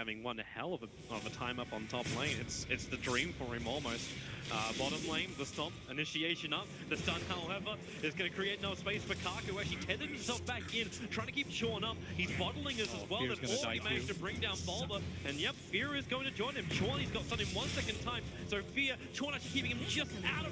having one hell of a time up on top lane. It's the dream for him almost. Bottom lane, the stomp, initiation up. The stun, however, is going to create no space for KaKa, who actually tethered himself back in, trying to keep Chuan up. He's bottling us as well. They've already managed to bring down Bulba. And yep, Fear is going to join him. Chuan, he's got stun in 1 second time. So Fear, Chuan actually keeping him just out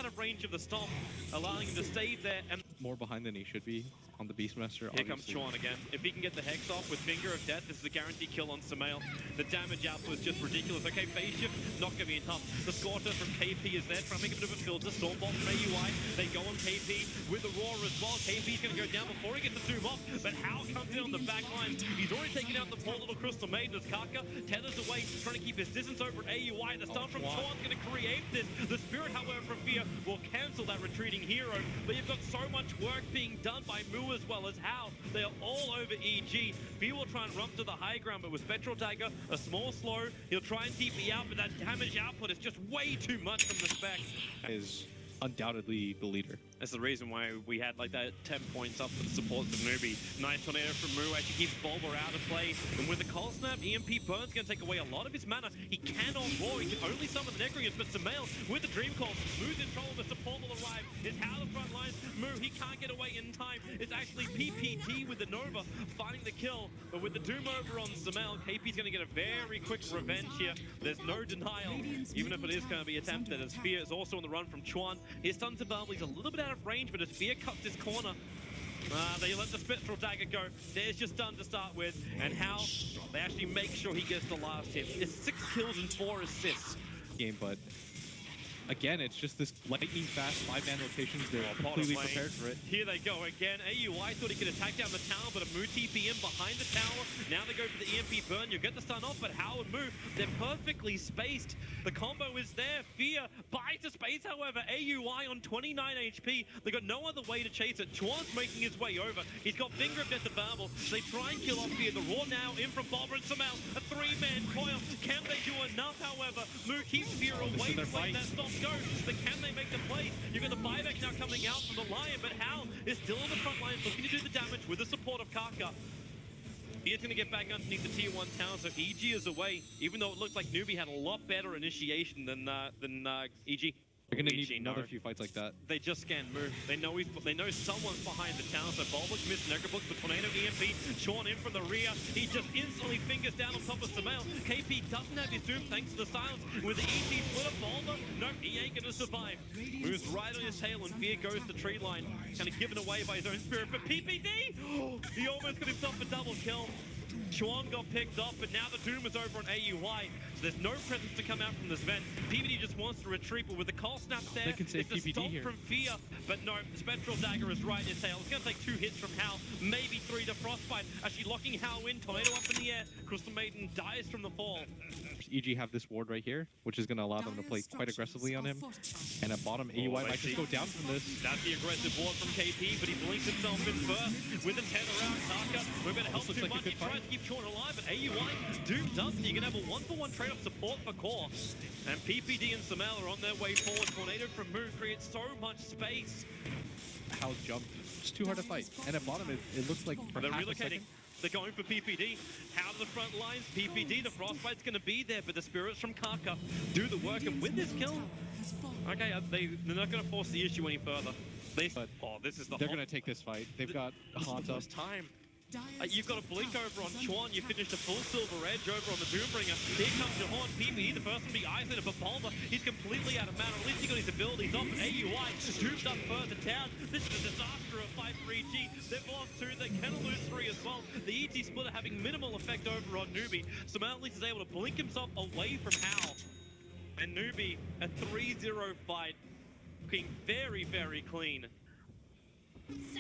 of range of the stomp, allowing him to stay there. And more behind than he should be on the Beastmaster. Here comes Chuan again. If he can get the Hex off with Finger of Death, this is a guaranteed kill on Sumail. The damage output is just ridiculous. Okay, phase shift, not going to be enough. The Scorcher from KP is there, trying to make a bit of a filter. Stormbolt from AUI, they go on KP with the Roar as well. KP's going to go down before he gets the zoom off, but How comes in on the back line. He's already taken out the poor little Crystal Maiden as KaKa tethers away, trying to keep his distance over at AUI. The stun from Chuan's going to create this. The Spirit, however, from Fear will cancel that retreating hero, but you've got so much work being done by Mu as well as How. They are all over EG. Fear will try and run to the high ground, but with Spectral Dagger, a small slow, he'll try and TP out, but that damage output is just way too much from the spec. Is undoubtedly the leader. That's the reason why we had like that 10 points up for the supports of Newbee. Nice tornado from Mu actually keeps Bulba out of play. And with the Cold Snap, EMP Burn's going to take away a lot of his mana. He cannot roar. He can only summon the Necrogears, but Sumail with the Dream Call, Mu's in trouble. The support will arrive. It's How the front lines. Mu, he can't get away in time. It's actually PPT with the Nova finding the kill. But with the Doom over on Sumail, KP's going to get a very quick revenge here. There's no denial, even if it is going to be attempted. As Fear is also on the run from Chuan. His stun to Bulba, he's a little bit out of range, but as Fear cuts this corner, they let the Spectral Dagger go. There's just stun to start with, and How they actually make sure he gets the last hit. It's 6 kills and 4 assists. Game, but again, it's just this lightning fast 5-man rotations. They're completely prepared for it. Here they go again. AUI thought he could attack down the tower, but a Mu TP in behind the tower. Now they go for the EMP burn. You get the stun off, but How and Mu, they're perfectly spaced. The combo is there. Fear buys the space, however. AUI on 29 HP. They got no other way to chase it. Chuan's making his way over. He's got Finger of Death available. They try and kill off Fear. The Roar now in from Bulba and Sumail. A 3-man coil. Can they do enough, however? Mu keeps Fear away from that stop go. But can they make the play? You've got the buyback now coming out from the Lion, but How is still on the front line, looking to do the damage with the support of KaKa. He's going to get back underneath the tier 1 tower, so EG is away, even though it looked like Newbee had a lot better initiation than EG. They're going to need another few fights like that. They just can't move. They know someone's behind the tower, so Bulba missed Necrobook, but Tornado EMP, Chuan in from the rear. He just instantly fingers down on top of Sumail. KP doesn't have his Doom thanks to the silence. With the ET split of Bulba, no, he ain't going to survive. Moves right on his tail and Fear goes to tree line. Kind of given away by his own Spirit, but PPD! He almost got himself a double kill. Chuan got picked up, but now the Doom is over on AUI, so there's no presence to come out from this vent. PPD just wants to retreat, but with the Cold Snap there, they can save it's a PPD stomp here. from Fear, but no, the Spectral Dagger is right in his tail. It's going to take 2 hits from How, maybe 3 to Frostbite, actually locking How in, Tornado up in the air, Crystal Maiden dies from the fall. EG have this ward right here, which is going to allow them to play quite aggressively on him. And at bottom, AUI might just go down from this. That's the aggressive ward from KP, but he blinks himself in first with the tether out. KaKa, we're going to help too much. He tries to keep Chuan alive, but AUI Doom doesn't. You can have a 1-for-1 trade-off support for core. And PPD and Sumail are on their way forward. Tornado from Mu creates so much space. How's jump? It's too hard to fight. And at bottom, it looks like for they're half relocating. a second. They're going for PPD. How the front lines? PPD, the Frostbite's going to be there, but the Spirits from KaKa do the work. And with this kill, okay, they're not going to force the issue any further. They're going to take this fight. They've got Hanta. Time. You've got a blink over on Chuan. You finished a full Silver Edge over on the Doombringer. Here comes your horn. PPD, the first one to be isolated, but Bulba, he's completely out of mana. At least he got his abilities off. AUI, Doom's up further down. This is a disaster of fight for EG. They've lost 2. They can lose 3 as well. The ET splitter having minimal effect over on Newbee. Sumail at least is able to blink himself away from How. And Newbee, a 3-0 fight. Looking very, very clean.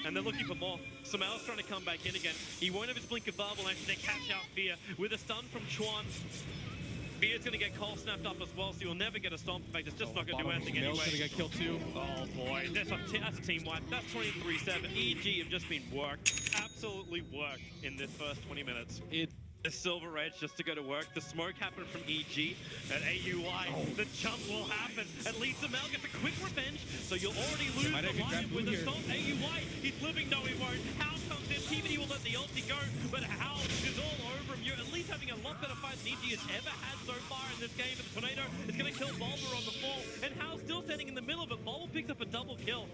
And they're looking for more. Sumail's trying to come back in again. He won't have his blink of bubble, and they catch out Fear with a stun from Chuan. Fear's going to get cold snapped up as well, so you'll never get a stomp. In fact, it's just not going to do anything anyway. Going to get killed too. Oh boy, that's a team wipe. That's 23-7. EG have just been worked, absolutely worked in this first 20 minutes. The Silver Edge just to go to work. The smoke happened from EG and AUI. The jump will happen. At least Sumail gets a quick revenge, so you'll already lose the Lion with a stomp. AUI, he's living, no he won't. How comes in, PPD will let the ulti go, but How is all over from you, at least having a lot better fight than EG has ever had so far in this game. But the Tornado is going to kill Bulba on the fall, and How's still standing in the middle, but Bulba picks up a double kill.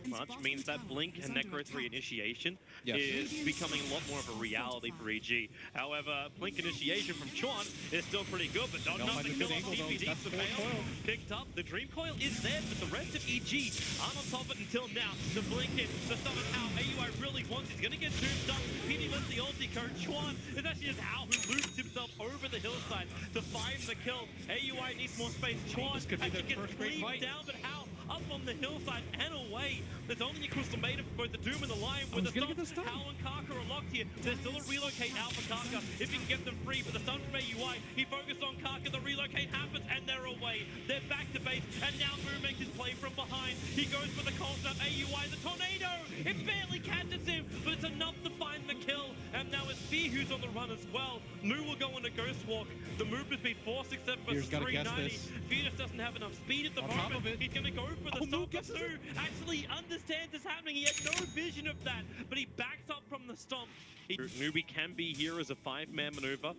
Much means that Blink and Necro 3 initiation is becoming a lot more of a reality for EG. However, Blink initiation from Chuan is still pretty good, but not enough to kill off TPD. Sumail picked up. The Dream Coil is there, but the rest of EG aren't on top of it until now. The Blink in, the summon how AUI really wants. He's going to get zoomed up. PD lets the ulti code. Chuan is actually just How who loops himself over the hillside to find the kill. AUI needs more space. Chuan actually gets cleaved down, but How up on the hillside and away. There's only a crystal maiden for both the Doom and the Lion with the stun. How and KaKa are locked here. There's still a relocate out for KaKa if he can get them free, but the stun from AUI, he focused on KaKa, the relocate happens and they're away. They're back to base and now Moo makes his play from behind. He goes for the cold snap. AUI, the tornado! It barely catches him, but it's enough to find the kill. And now it's Fee who's on the run as well. Moo will go on a ghost walk. The movement speed 467 versus 390. Fee just doesn't have enough speed at the moment. He's gonna go for the stomp. Moo actually understands it's happening. He had no vision of that, but he backs up from the stomp. Newbee can be here as a 5-man maneuver.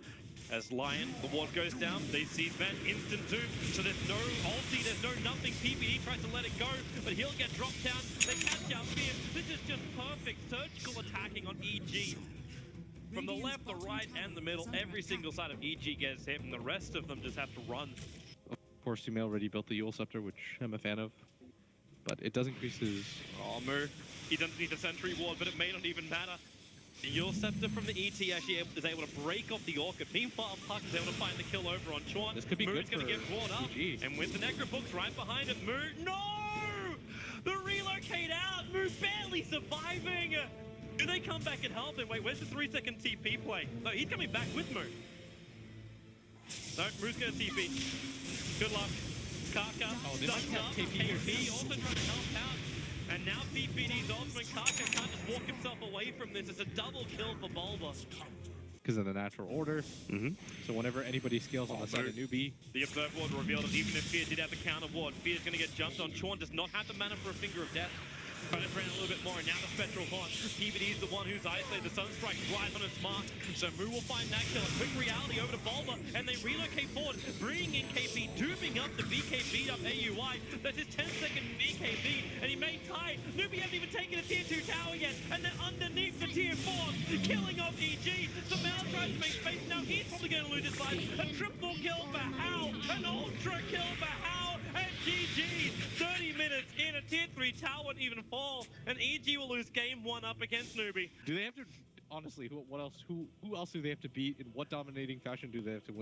As Lion, the ward goes down, they see Vent, instant doom, so there's no ulti, there's no nothing. PPD tries to let it go, but he'll get dropped down. They catch out Fear. This is just perfect surgical attacking on EG. From the left, the right, and the middle, every single side of EG gets hit, and the rest of them just have to run. Of course, Sumail already built the Yule Scepter, which I'm a fan of, but it does increase his... Oh, Moo. He doesn't need the Sentry Ward, but it may not even matter. The Yule Scepter from the ET actually is able to break off the Orchid. Meanwhile, Puck is able to find the kill over on Chuan. This could be Moo's good going to get brought up. EG. And with the Necro Books right behind it, Moo... No! The relocate out! Moo barely surviving! Do they come back and help him? Wait, where's the 3-second TP play? No, he's coming back with Moo. No, Moo's going to TP. Good luck. KaKa, stuck up. KP also trying to help out. And now PPD's ultimate. KaKa can't just walk himself away from this. It's a double kill for Bulba. Because of the natural order. So whenever anybody scales on the side of Newbee... The Observe Ward revealed that even if Fear did have the counter ward, Fear's going to get jumped on. Chuan does not have the mana for a Finger of Death. Trying to bring a little bit more, and now the Spectral Haunt. PPD is the one who's isolated. The Sunstrike right on his mark. So Moo will find that kill. A quick reality over to Bulba, and they relocate forward, bringing in KP, duping up the BK beat up AUI. That's his 10-second BK beat, and he may tie. Newbee hasn't even taken a tier 2 tower yet, and they're underneath the tier 4, killing off EG. Sumail tries to make space now. He's probably going to lose his life. A triple kill for How, an ultra kill for How, and GG. 30 minutes in, a tier 3 tower won't even fall, and EG will lose game 1 up against Newbee. Do they have to, honestly, who else do they have to beat? In what dominating fashion do they have to win?